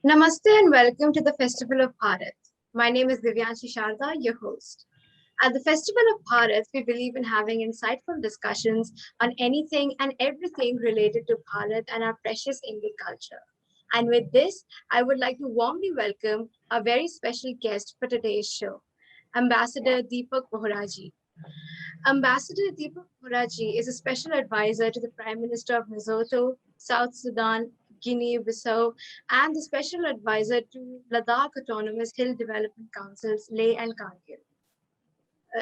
Namaste and welcome to the Festival of Bharat. My name is Divyanshi Sharda, your host. At the Festival of Bharat, we believe in having insightful discussions on anything and everything related to Bharat and our precious Indian culture. And with this, I would like to warmly welcome a very special guest for today's show, Ambassador Deepak Vohra ji. Ambassador Deepak Vohra is a special advisor to the Prime Minister of Lesotho, South Sudan, Guinea-Bissau, and the special advisor to Ladakh Autonomous Hill Development Councils, Leh and Kargil.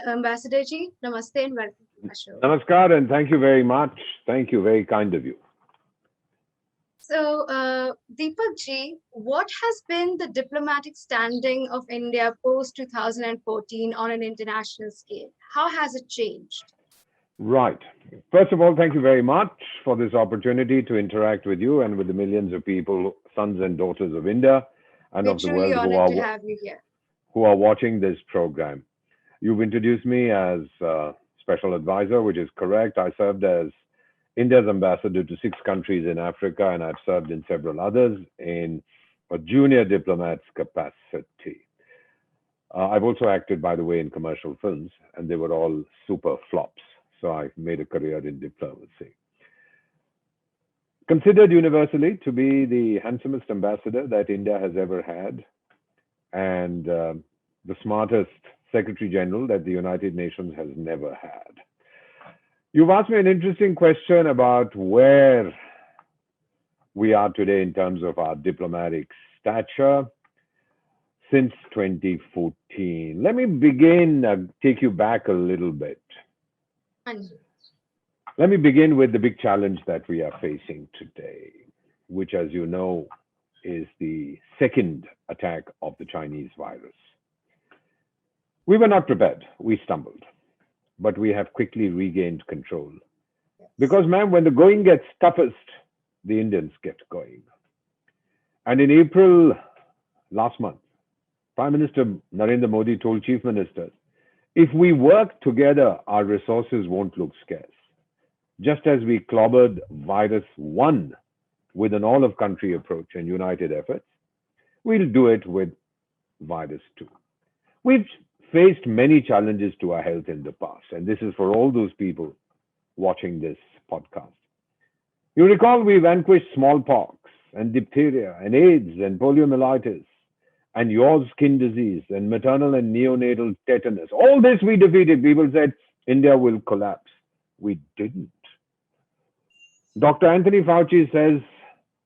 Ambassador ji, namaste and welcome to our show. Namaskar and thank you very much. Thank you, very kind of you. So, Deepak ji, what has been the diplomatic standing of India post 2014 on an international scale? How has it changed? Right. First of all, thank you very much for this opportunity to interact with you and with the millions of people, sons and daughters of India and We're of the truly world honored to have you here. who are watching this program. You've introduced me as special advisor, which is correct. I served as India's ambassador to 6 countries in Africa, and I've served in several others in a junior diplomat's capacity. I've also acted, by the way, in commercial films, and they were all super flops. So I made a career in diplomacy. Considered universally to be the handsomest ambassador that India has ever had, and the smartest Secretary General that the United Nations has never had. You've asked me an interesting question about where we are today in terms of our diplomatic stature since 2014. Let me begin, take you back a little bit. Let me begin with the big challenge that we are facing today, which, as you know, is the second attack of the Chinese virus. We were not prepared. We stumbled, but we have quickly regained control. Because, ma'am, when the going gets toughest, the Indians get going. And in April last month, Prime Minister Narendra Modi told chief ministers, if we work together, our resources won't look scarce. Just as we clobbered virus 1 with an all-of-country approach and united efforts, we'll do it with virus 2. We've faced many challenges to our health in the past, and this is for all those people watching this podcast. You recall we vanquished smallpox and diphtheria and AIDS and poliomyelitis and your skin disease and maternal and neonatal tetanus. All this we defeated. People said India will collapse. We didn't. Dr. Anthony Fauci says,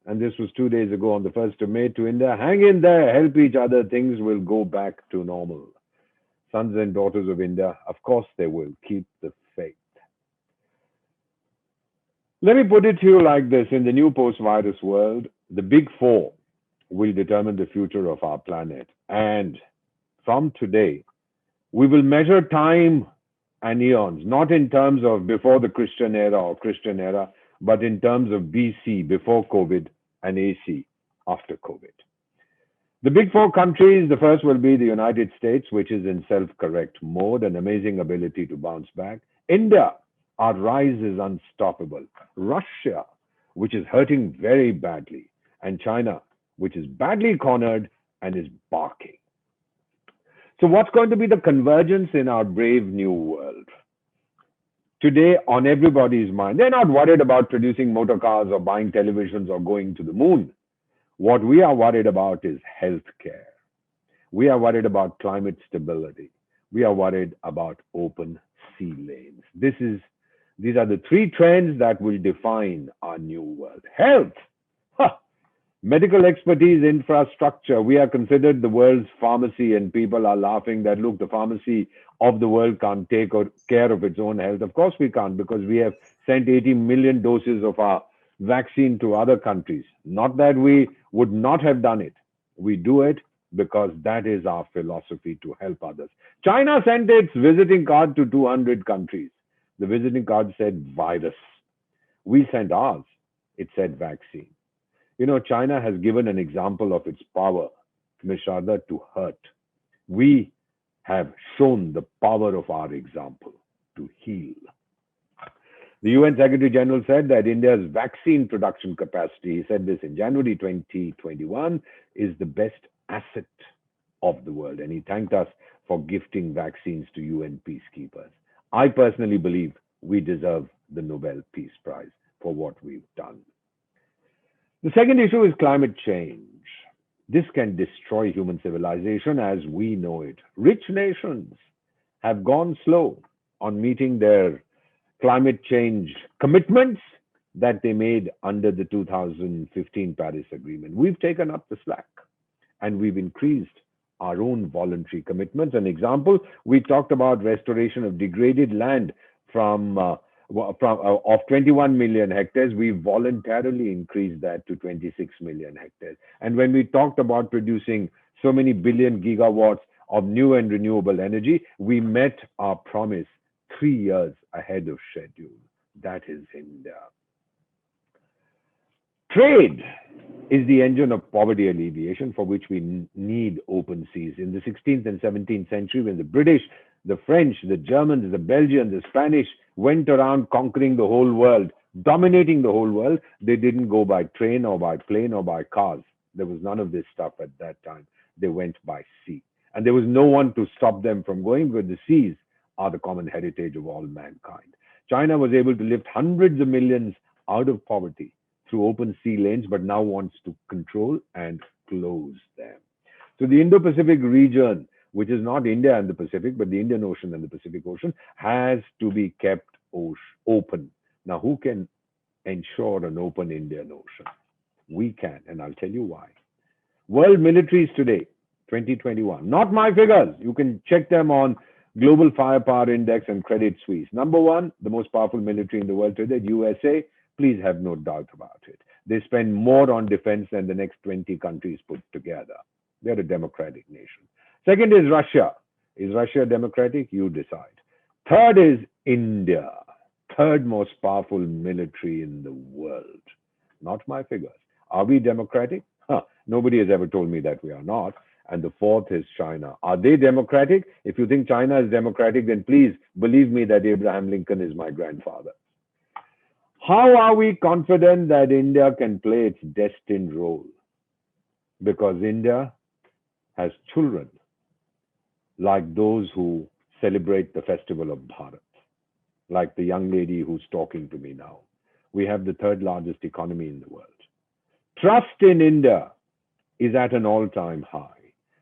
and this was 2 days ago on the 1st of May, to India, hang in there, help each other, things will go back to normal. Sons and daughters of India, of course they will keep the faith. Let me put it to you like this. In the new post-virus world, the big 4 will determine the future of our planet. And from today, we will measure time and eons, not in terms of before the Christian era or Christian era, but in terms of BC, before COVID, and AC, after COVID. The big 4 countries, the first will be the United States, which is in self-correct mode, an amazing ability to bounce back. India, our rise is unstoppable. Russia, which is hurting very badly. And China, which is badly cornered and is barking. So what's going to be the convergence in our brave new world? Today, on everybody's mind, they're not worried about producing motor cars or buying televisions or going to the moon. What we are worried about is healthcare. We are worried about climate stability. We are worried about open sea lanes. These are the 3 trends that will define our new world. Health, medical expertise, infrastructure. We are considered the world's pharmacy, and people are laughing that, look, the pharmacy of the world can't take care of its own health. Of course we can't, because we have sent 80 million doses of our vaccine to other countries. Not that we would not have done it. We do it because that is our philosophy, to help others. China sent its visiting card to 200 countries. The visiting card said virus. We sent ours. It said vaccine. You know, China has given an example of its power, Ms. Sharda, to hurt. We have shown the power of our example to heal. The UN Secretary General said that India's vaccine production capacity, he said this in January 2021, is the best asset of the world. And he thanked us for gifting vaccines to UN peacekeepers. I personally believe we deserve the Nobel Peace Prize for what we've done. The second issue is climate change. This can destroy human civilization as we know it. Rich nations have gone slow on meeting their climate change commitments that they made under the 2015 Paris Agreement. We've taken up the slack and we've increased our own voluntary commitments. An example, we talked about restoration of degraded land of 21 million hectares. We voluntarily increased that to 26 million hectares. And when we talked about producing so many billion gigawatts of new and renewable energy, we met our promise 3 years ahead of schedule. That is India. Trade is the engine of poverty alleviation for which we need open seas. In the 16th and 17th century, when the British, the French, the Germans, the Belgians, the Spanish went around conquering the whole world, dominating the whole world, they didn't go by train or by plane or by cars. There was none of this stuff at that time. They went by sea. And there was no one to stop them from going, because the seas are the common heritage of all mankind. China was able to lift hundreds of millions out of poverty through open sea lanes, but now wants to control and close them. So the Indo-Pacific region, which is not India and the Pacific, but the Indian Ocean and the Pacific Ocean, has to be kept open. Now, who can ensure an open Indian Ocean? We can, and I'll tell you why. World militaries today, 2021, not my figures. You can check them on Global Firepower Index and Credit Suisse. Number one, the most powerful military in the world today, USA. Please have no doubt about it. They spend more on defense than the next 20 countries put together. They're a democratic nation. Second is Russia. Is Russia democratic? You decide. Third is India. Third most powerful military in the world. Not my figures. Are we democratic? Nobody has ever told me that we are not. And the fourth is China. Are they democratic? If you think China is democratic, then please believe me that Abraham Lincoln is my grandfather. How are we confident that India can play its destined role? Because India has children like those who celebrate the Festival of Bharat, like the young lady who's talking to me now. We have the third largest economy in the world. Trust in India is at an all-time high.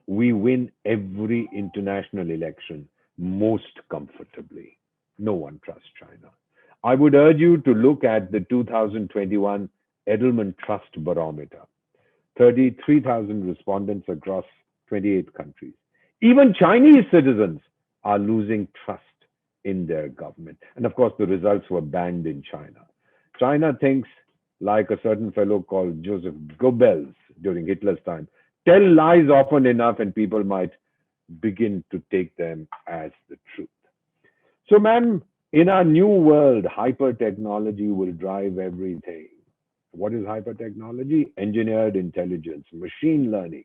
We win every international election most comfortably. No one trusts China. I would urge you to look at the 2021 Edelman Trust Barometer. 33,000 respondents across 28 countries. Even Chinese citizens are losing trust in their government. And of course, the results were banned in China. China thinks, like a certain fellow called Joseph Goebbels during Hitler's time, tell lies often enough and people might begin to take them as the truth. So, ma'am, in our new world, hyper-technology will drive everything. What is hyper-technology? Engineered intelligence, machine learning,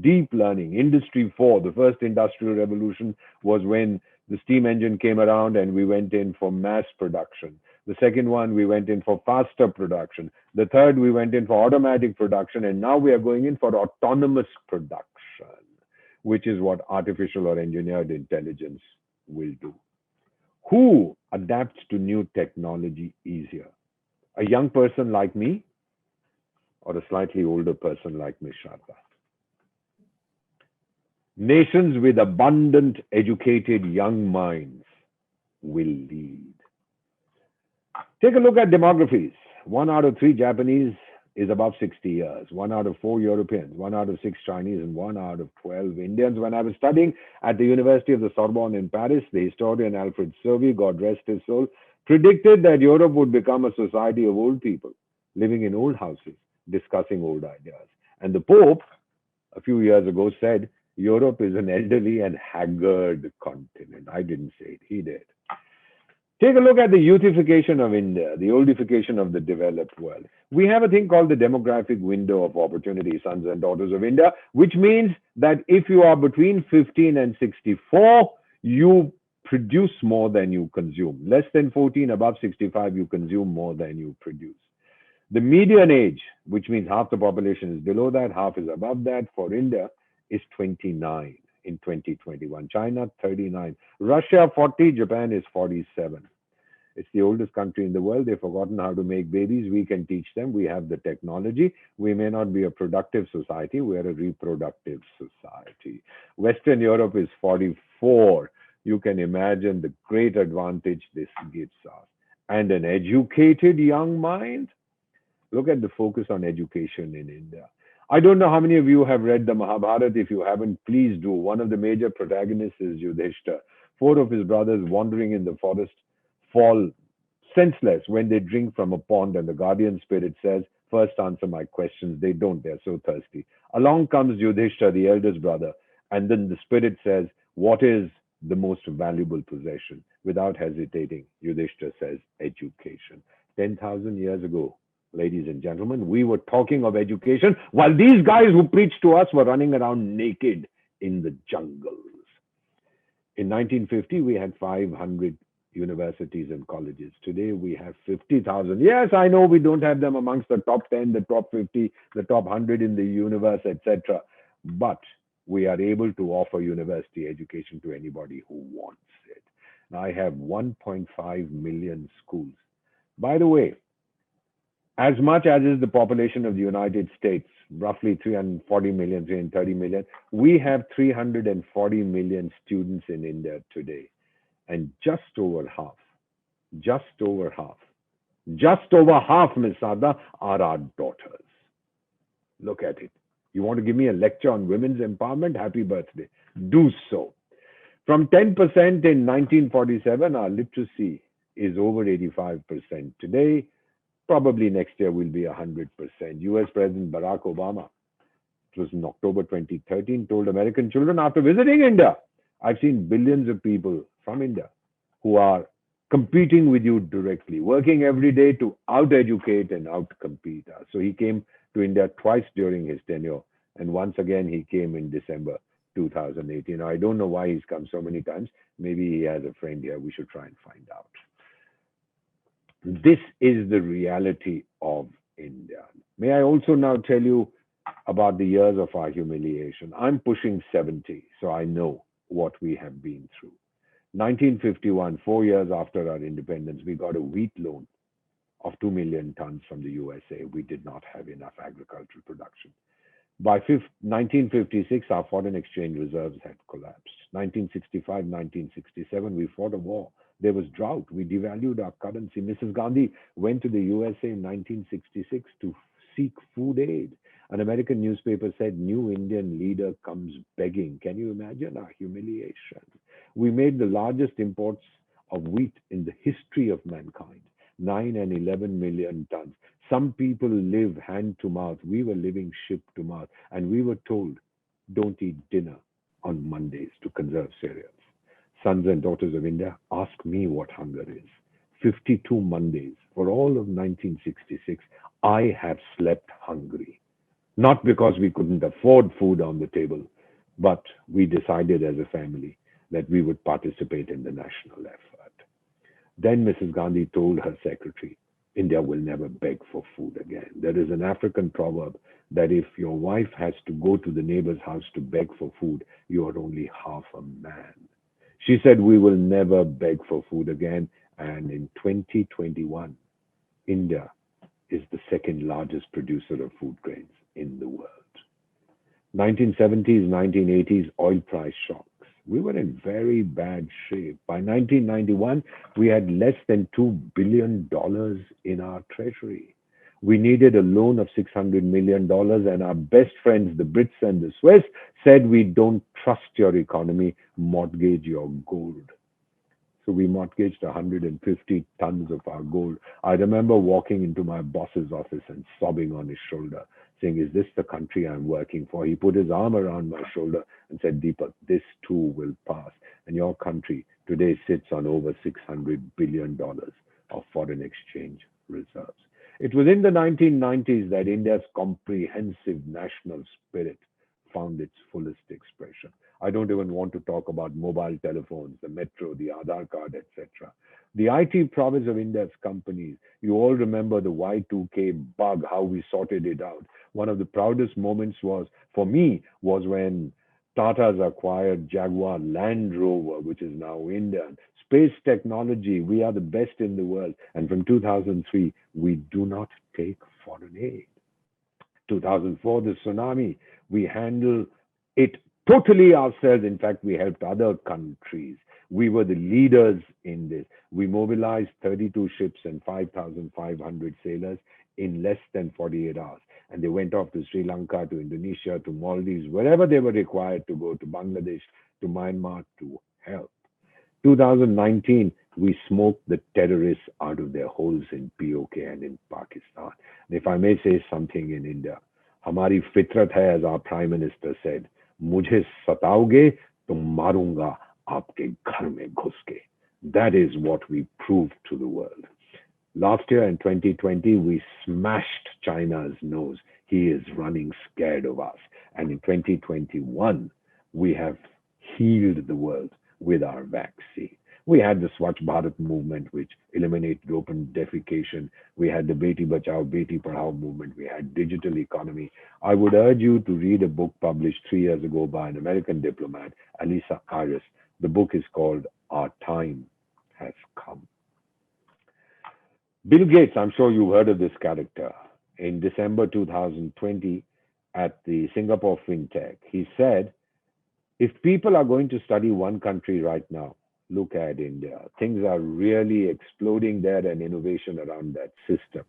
deep learning, Industry 4. The first industrial revolution was when the steam engine came around and we went in for mass production. The second one, we went in for faster production. The third, we went in for automatic production. And now we are going in for autonomous production, which is what artificial or engineered intelligence will do. Who adapts to new technology easier? A young person like me or a slightly older person like Ms. Sharda? Nations with abundant, educated young minds will lead. Take a look at demographies. 1 out of 3 Japanese is above 60 years. 1 out of 4 Europeans, 1 out of 6 Chinese, and 1 out of 12 Indians. When I was studying at the University of the Sorbonne in Paris, the historian Alfred Sauvy, God rest his soul, predicted that Europe would become a society of old people living in old houses, discussing old ideas. And the Pope, a few years ago, said Europe is an elderly and haggard continent. I didn't say it, he did. Take a look at the youthification of India, the oldification of the developed world. We have a thing called the demographic window of opportunity, sons and daughters of India, which means that if you are between 15 and 64, you produce more than you consume. Less than 14, above 65, you consume more than you produce. The median age, which means half the population is below that, half is above that, for India is 29 in 2021. China, 39. Russia, 40. Japan is 47. It's the oldest country in the world. They've forgotten how to make babies. We can teach them. We have the technology. We may not be a productive society. We are a reproductive society. Western Europe is 44. You can imagine the great advantage this gives us. And an educated young mind. Look at the focus on education in India. I don't know how many of you have read the Mahabharata. If you haven't, please do. One of the major protagonists is Yudhishthira. Four of his brothers wandering in the forest fall senseless when they drink from a pond, and the guardian spirit says, first answer my questions. They don't. They're so thirsty. Along comes Yudhishthira, the eldest brother, and then the spirit says, what is the most valuable possession? Without hesitating, Yudhishthira says, education. 10,000 years ago, ladies and gentlemen, we were talking of education while these guys who preached to us were running around naked in the jungles. In 1950, we had 500 universities and colleges. Today, we have 50,000. Yes, I know we don't have them amongst the top 10, the top 50, the top 100 in the universe, etc. But we are able to offer university education to anybody who wants it. Now, I have 1.5 million schools. By the way, as much as is the population of the United States, roughly 340 million, 330 million, we have 340 million students in India today. And just over half, Ms. Sada, are our daughters. Look at it. You want to give me a lecture on women's empowerment? Happy birthday. Do so. From 10% in 1947, our literacy is over 85% today. Probably next year will be 100%. US President Barack Obama, it was in October 2013, told American children after visiting India, I've seen billions of people from India who are competing with you directly, working every day to out-educate and out-compete us. So he came to India twice during his tenure, and once again he came in December 2018. I don't know why he's come so many times. Maybe he has a friend here. We should try and find out. This is the reality of India. May I also now tell you about the years of our humiliation. I'm pushing 70, so I know what we have been through. 1951, 4 years after our independence, we got a wheat loan of 2 million tons from the USA. We did not have enough agricultural production. By 1956, our foreign exchange reserves had collapsed. 1965, 1967, we fought a war. There was drought. We devalued our currency. Mrs. Gandhi went to the USA in 1966 to seek food aid. An American newspaper said, new Indian leader comes begging. Can you imagine our humiliation? We made the largest imports of wheat in the history of mankind, 9 and 11 million tons. Some people live hand to mouth. We were living ship to mouth. And we were told, don't eat dinner on Mondays to conserve cereals. Sons and daughters of India, ask me what hunger is. 52 Mondays for all of 1966, I have slept hungry. Not because we couldn't afford food on the table, but we decided as a family that we would participate in the national effort. Then Mrs. Gandhi told her secretary, India will never beg for food again. There is an African proverb that if your wife has to go to the neighbor's house to beg for food, you are only half a man. She said, we will never beg for food again. And in 2021, India is the second largest producer of food grains in the world. 1970s, 1980s, oil price shocks. We were in very bad shape. By 1991, we had less than $2 billion in our treasury. We needed a loan of $600 million, and our best friends, the Brits and the Swiss, said, we don't trust your economy, mortgage your gold. So we mortgaged 150 tons of our gold. I remember walking into my boss's office and sobbing on his shoulder, saying, is this the country I'm working for? He put his arm around my shoulder and said, Deepak, this too will pass. And your country today sits on over $600 billion of foreign exchange reserves. It was in the 1990s that India's comprehensive national spirit found its fullest expression. I don't even want to talk about mobile telephones, the metro, the Aadhaar card, etc. The IT prowess of India's companies. You all remember the Y2K bug, how we sorted it out. One of the proudest moments was, for me, was when Tata's acquired Jaguar Land Rover, which is now Indian. Space technology, we are the best in the world. And from 2003, we do not take foreign aid. 2004, the tsunami, we handle it totally ourselves. In fact, we helped other countries. We were the leaders in this. We mobilized 32 ships and 5,500 sailors in less than 48 hours. And they went off to Sri Lanka, to Indonesia, to Maldives, wherever they were required to go, to Bangladesh, to Myanmar to help. 2019, we smoked the terrorists out of their holes in POK and in Pakistan. And if I may say something in India, हमारी फितरत है, as our Prime Minister said, मुझे सताओगे तो मारूंगा आपके घर में घुस के. That is what we proved to the world. Last year in 2020, we smashed China's nose. He is running scared of us. And in 2021, we have healed the world with our vaccine. We had the Swachh Bharat movement, which eliminated open defecation. We had the Beti Bachao, Beti Padhao movement. We had digital economy. I would urge you to read a book published 3 years ago by an American diplomat, Alisa Iris. The book is called Our Time Has Come. Bill Gates, I'm sure you've heard of this character. In December 2020, at the Singapore FinTech, he said, if people are going to study one country right now, look at India. Things are really exploding there, and innovation around that system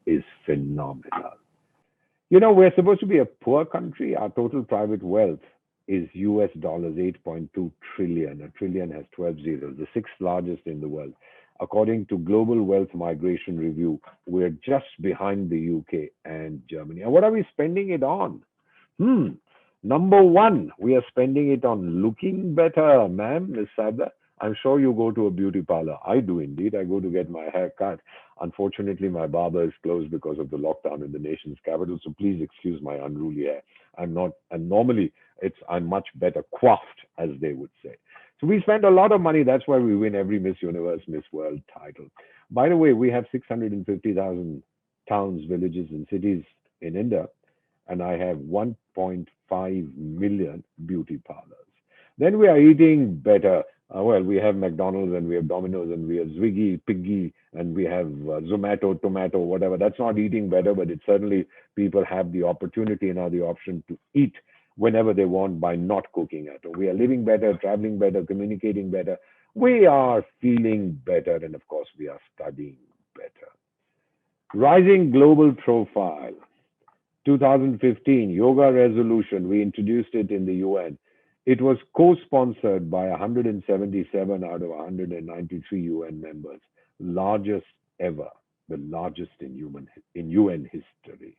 is phenomenal. You know, we're supposed to be a poor country. Our total private wealth is US dollars 8.2 trillion. A trillion has 12 zeros, the sixth largest in the world. According to Global Wealth Migration Review, we're just behind the UK and Germany. And what are we spending it on? Number one, we are spending it on looking better, ma'am, Miss Sada. I'm sure you go to a beauty parlor. I do indeed. I go to get my hair cut. Unfortunately, my barber is closed because of the lockdown in the nation's capital. So please excuse my unruly hair. I'm not, and normally I'm much better coiffed, as they would say. So we spend a lot of money. That's why we win every Miss Universe, Miss World title. By the way, we have 650,000 towns, villages, and cities in India, and I have 1.5 million beauty parlors. Then we are eating better. Well, we have McDonald's and we have Domino's and we have Zwiggy, Piggy, and we have Zomato, Tomato, whatever. That's not eating better, but it certainly people have the opportunity and now the option to eat whenever they want by not cooking at home. We are living better, traveling better, communicating better. We are feeling better, and of course, we are studying better. Rising global profile. 2015 yoga resolution. We introduced it in the UN. It was co-sponsored by 177 out of 193 UN members, largest ever, the largest in UN history.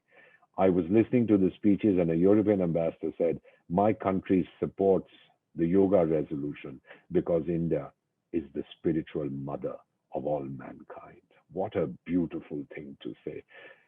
I was listening to the speeches, and a European ambassador said, my country supports the yoga resolution because India is the spiritual mother of all mankind. What a beautiful thing to say.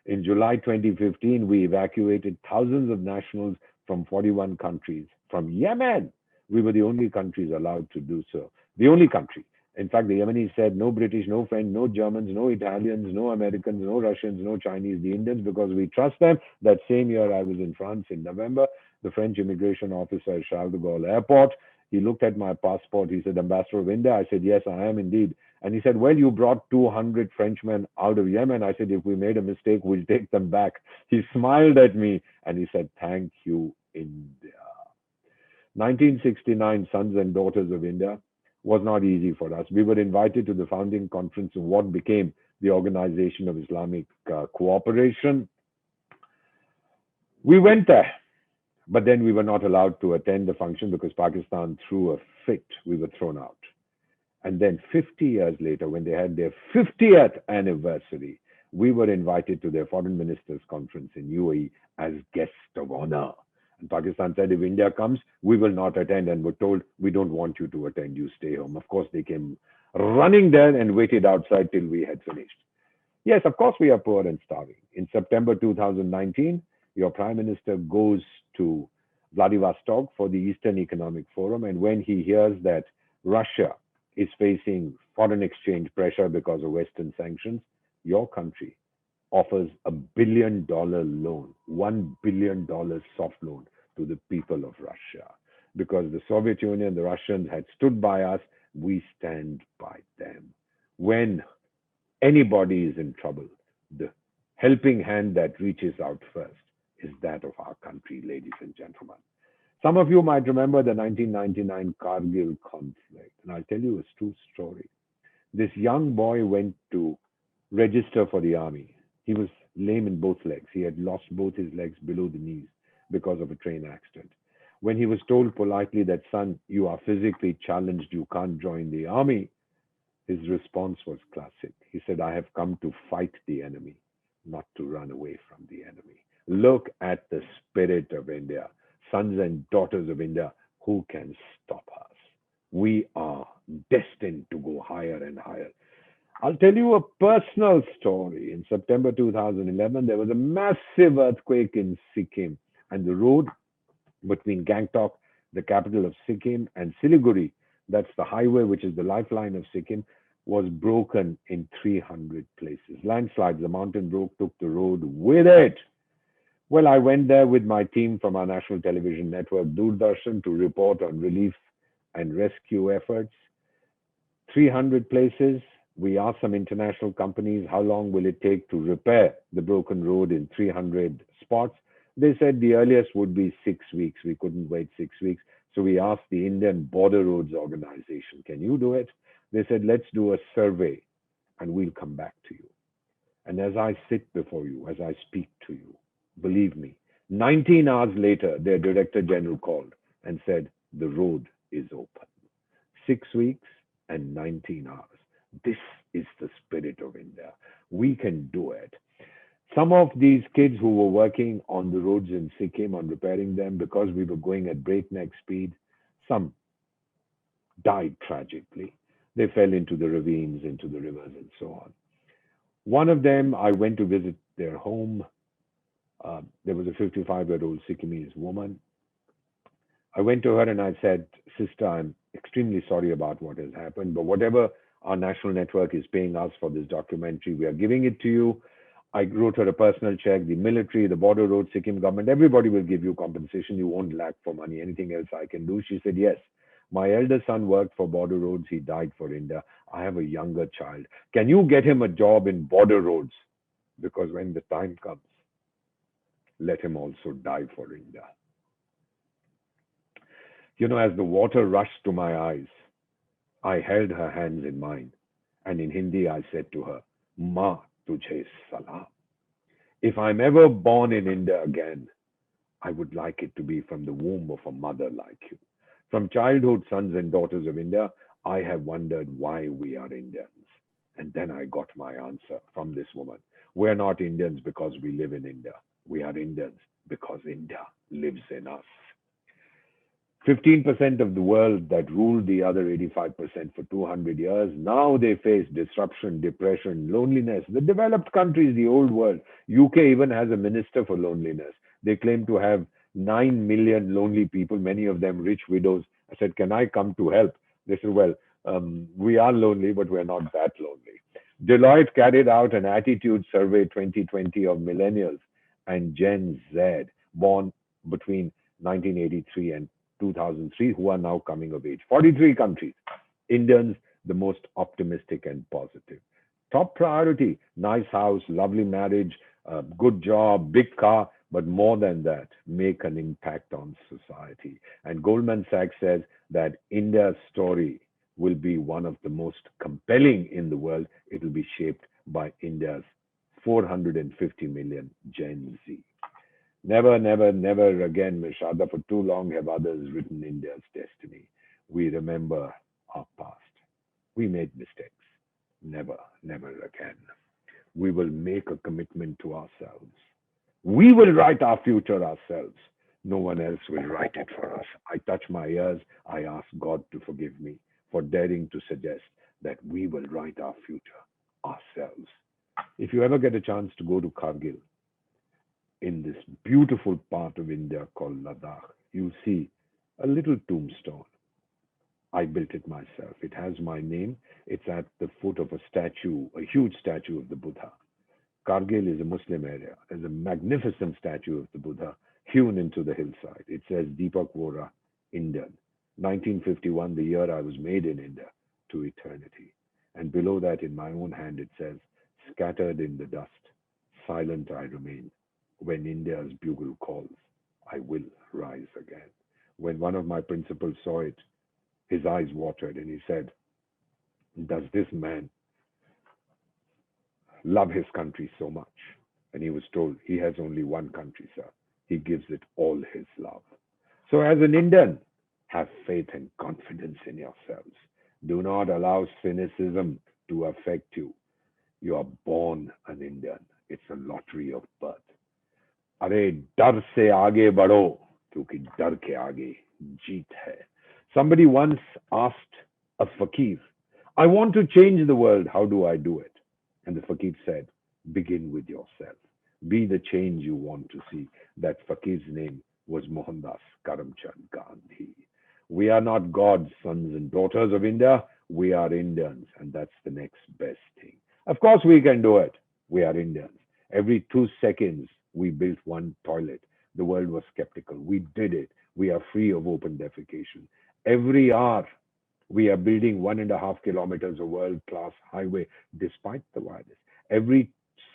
In July 2015, we evacuated thousands of nationals from 41 countries. From Yemen, we were the only countries allowed to do so. The only country. In fact, the Yemenis said no British, no French, no Germans, no Italians, no Americans, no Russians, no Chinese, the Indians, because we trust them. That same year, I was in France in November. The French immigration officer at Charles de Gaulle Airport, he looked at my passport. He said, Ambassador of India? I said, yes, I am indeed. And he said, well, you brought 200 Frenchmen out of Yemen. I said, if we made a mistake, we'll take them back. He smiled at me and he said, thank you, India. 1969, Sons and Daughters of India was not easy for us. We were invited to the founding conference of what became the Organization of Islamic Cooperation. We went there, but then we were not allowed to attend the function because Pakistan threw a fit. We were thrown out. And then 50 years later, when they had their 50th anniversary, we were invited to their foreign ministers conference in UAE as guests of honor. And Pakistan said, if India comes, we will not attend, and were told, we don't want you to attend, you stay home. Of course, they came running there and waited outside till we had finished. Yes, of course, we are poor and starving. In September 2019, your Prime Minister goes to Vladivostok for the Eastern Economic Forum. And when he hears that Russia is facing foreign exchange pressure because of Western sanctions, your country offers $1 billion loan, $1 billion soft loan to the people of Russia. Because the Soviet Union, the Russians had stood by us, we stand by them. When anybody is in trouble, the helping hand that reaches out first is that of our country, ladies and gentlemen. Some of you might remember the 1999 Kargil conflict, and I'll tell you a true story. This young boy went to register for the army. He was lame in both legs. He had lost both his legs below the knees because of a train accident. When he was told politely that, son, you are physically challenged, you can't join the army, his response was classic. He said, I have come to fight the enemy, not to run away from the enemy. Look at the spirit of India. Sons and daughters of India, who can stop us? We are destined to go higher and higher. I'll tell you a personal story. In September 2011, there was a massive earthquake in Sikkim, and the road between Gangtok, the capital of Sikkim, and Siliguri, that's the highway which is the lifeline of Sikkim, was broken in 300 places. Landslides, the mountain broke, took the road with it. Well, I went there with my team from our national television network, Doordarshan, to report on relief and rescue efforts. 300 places. We asked some international companies, how long will it take to repair the broken road in 300 spots? They said the earliest would be 6 weeks. We couldn't wait 6 weeks. So we asked the Indian Border Roads Organization, can you do it? They said, let's do a survey and we'll come back to you. And as I sit before you, as I speak to you, believe me, 19 hours later, their Director General called and said, the road is open. 6 weeks and 19 hours. This is the spirit of India. We can do it. Some of these kids who were working on the roads in Sikkim on repairing them, because we were going at breakneck speed, some died tragically. They fell into the ravines, into the rivers, and so on. One of them, I went to visit their home. There was a 55-year-old Sikkimese woman. I went to her and I said, sister, I'm extremely sorry about what has happened, but whatever our national network is paying us for this documentary, we are giving it to you. I wrote her a personal check. The military, the border road, Sikkim government, everybody will give you compensation. You won't lack for money. Anything else I can do? She said, yes. My elder son worked for border roads. He died for India. I have a younger child. Can you get him a job in border roads? Because when the time comes, let him also die for India. You know, as the water rushed to my eyes, I held her hands in mine. And in Hindi, I said to her, Ma, tujhe salam. If I'm ever born in India again, I would like it to be from the womb of a mother like you. From childhood, sons and daughters of India, I have wondered why we are Indians. And then I got my answer from this woman. We're not Indians because we live in India. We are Indians because India lives in us. 15% of the world that ruled the other 85% for 200 years, now they face disruption, depression, loneliness. The developed countries, the old world, UK even has a minister for loneliness. They claim to have 9 million lonely people, many of them rich widows. I said, can I come to help? They said, well, we are lonely, but we're not that lonely. Deloitte carried out an attitude survey 2020 of millennials and Gen Z, born between 1983 and 2003, who are now coming of age. 43 countries. Indians, the most optimistic and positive. Top priority, nice house, lovely marriage, good job, big car, but more than that, make an impact on society. And Goldman Sachs says that India's story will be one of the most compelling in the world. It will be shaped by India's 450 million Gen Z. Never, never, never again, Ms. Shraddha, for too long have others written India's destiny. We remember our past. We made mistakes. Never, never again. We will make a commitment to ourselves. We will write our future ourselves. No one else will write it for us. I touch my ears. I ask God to forgive me for daring to suggest that we will write our future ourselves. If you ever get a chance to go to Kargil, in this beautiful part of India called Ladakh, you see a little tombstone. I built it myself. It has my name. It's at the foot of a statue, a huge statue of the Buddha. Kargil is a Muslim area. There's a magnificent statue of the Buddha hewn into the hillside. It says Deepak Vohra, Indian. 1951, the year I was made in India, to eternity. And below that, in my own hand, it says, scattered in the dust, silent I remain. When India's bugle calls, I will rise again. When one of my principals saw it, his eyes watered and he said, does this man love his country so much? And he was told, he has only one country, sir. He gives it all his love. So as an Indian, have faith and confidence in yourselves. Do not allow cynicism to affect you. You are born an Indian. It's a lottery of birth. अरे डर से आगे बढ़ो क्योंकि डर के आगे जीत है. Somebody once asked a fakir, I want to change the world. How do I do it? And the fakir said, begin with yourself. Be the change you want to see. That fakir's name was Mohandas Karamchand Gandhi. We are not God's sons and daughters of India. We are Indians, and that's the next best thing. Of course, we can do it. We are Indians. Every 2 seconds, we built one toilet. The world was skeptical. We did it. We are free of open defecation. Every hour, we are building 1.5 kilometers of world-class highway despite the virus. Every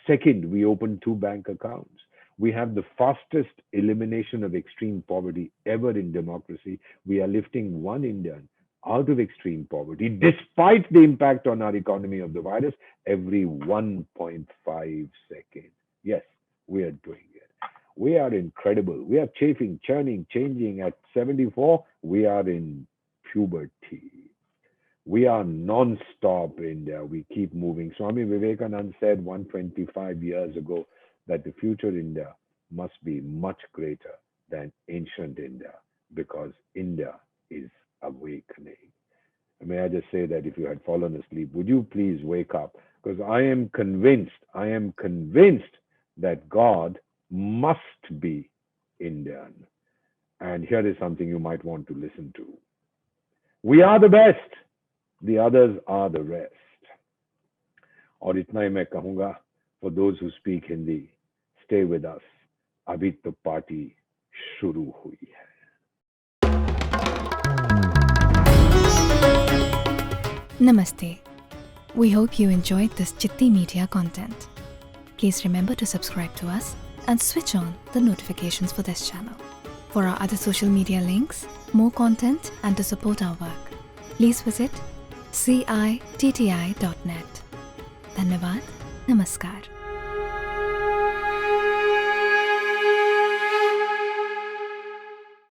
second, we open 2 bank accounts. We have the fastest elimination of extreme poverty ever in democracy. We are lifting 1 Indian out of extreme poverty, despite the impact on our economy of the virus, every 1.5 seconds. Yes, we are doing it. We are incredible. We are chafing, churning, changing. At 74, we are in puberty. We are non-stop India. We keep moving. Swami Vivekananda said 125 years ago that the future India must be much greater than ancient India because India is awakening. May I just say that if you had fallen asleep, would you please wake up? Because I am convinced that God must be Indian. And here is something you might want to listen to. We are the best. The others are the rest. और इतना ही मैं कहूँगा, for those who speak Hindi, stay with us. अभी तो party शुरू हुई है. Namaste. We hope you enjoyed this Chitti Media content. Please remember to subscribe to us and switch on the notifications for this channel. For our other social media links, more content, and to support our work, please visit citti.net. Dhanyavad. Namaskar.